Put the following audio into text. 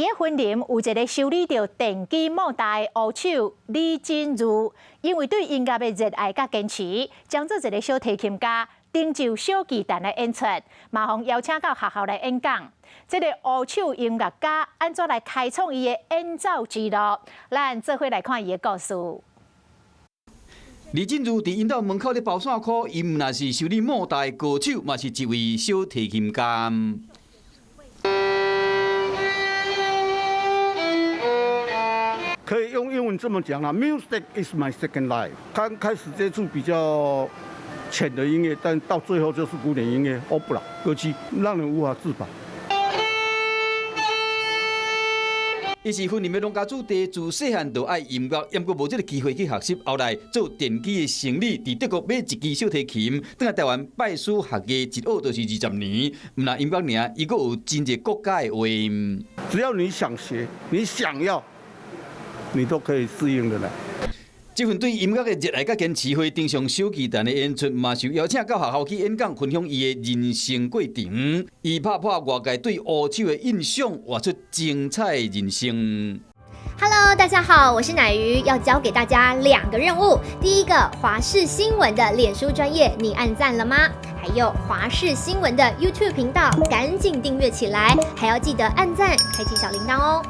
伫个婚林有一个修理着电机模带的乌手李真如，因为对音乐的热爱甲坚持，将做一个小提琴家，成就小巨蛋的演出，马上邀请到学校来演讲。这个乌手音乐家安怎来开创伊的演奏之路？咱做伙来看伊的故事。 李真如伫因兜门口咧包线裤，伊毋但是修理莫大歌手，嘛是一位小提琴家。可以用英文这么讲啦 ，Music is my second life。刚开始接触比较浅的音乐，但到最后就是古典音乐、opera 歌剧，让人无法自拔。 伊是婚林的农家子弟，自细汉就爱音乐，不过无这个机会去学习。后来做电机的生理，伫德国买一支小提琴，等来台湾拜师学艺，一学就是20年。毋但音乐尔，伊阁有真侪国家的话。只要你想学，你想要，你都可以适应的来。 这份对音乐的热爱甲坚持，会登上小巨蛋的演出，嘛受邀请到学校去演讲，分享伊的人生过程。伊拍破外界对乌手的印象，活出精彩人生。Hello， 大家好，我是乃瑜，要教给大家2个任务。第一个，华视新闻的脸书专页，你按赞了吗？还有华视新闻的 YouTube 频道，赶紧订阅起来，还要记得按赞，开启小铃铛哦。